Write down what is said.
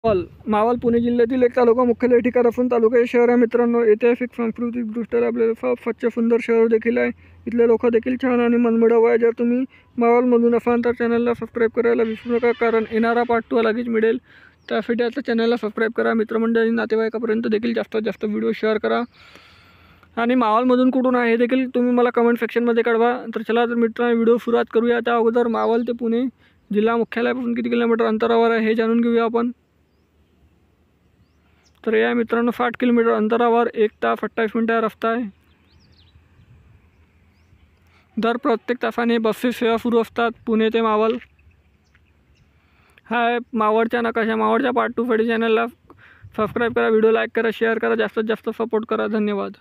मावळ पुणे जिल्ह्यातील एक तालुका मुख्यालय ठिकाण असून तालुका हे शहर आहे मित्रांनो. ऐतिहासिक सांस्कृतिकदृष्ट्या आपल्याला स्वच्छ सुंदर शहर देखील आहे. इथले लोक देखील छान आणि मनमिळाऊ आहे. जर तुम्ही मावळमधून असाल तर चॅनलला सबस्क्राईब करायला विसरू नका, कारण येणारा पार्ट 2 लगेच मिळेल. त्यासाठी आता चॅनलला सबस्क्राईब करा. मित्रमंडळी नातेवाईकापर्यंत देखील जास्तीत जास्त व्हिडिओ शेअर करा. आणि मावळमधून कुठून आहे हे देखील तुम्ही मला कमेंट सेक्शनमध्ये कळवा. तर चला तर मित्रांनो व्हिडिओ सुरुवात करूया. त्या अगोदर मावळ ते पुणे जिल्हा मुख्यालयापासून किती किलोमीटर अंतरावर आहे हे जाणून घेऊया आपण. तर या मित्रांनो 60 किलोमीटर अंतरावर 1 तास 28 मिनिटाचा रस्ता आहे. दर प्रत्येक तासाने बसेस सेवा सुरू असतात पुणे ते मावळ. हा आहे मावळच्या नकाशा. मावळच्या पार्ट 2 साठी चॅनलला सबस्क्राईब करा, व्हिडिओ लाईक करा, शेअर करा, जास्तीत जास्त सपोर्ट करा. धन्यवाद.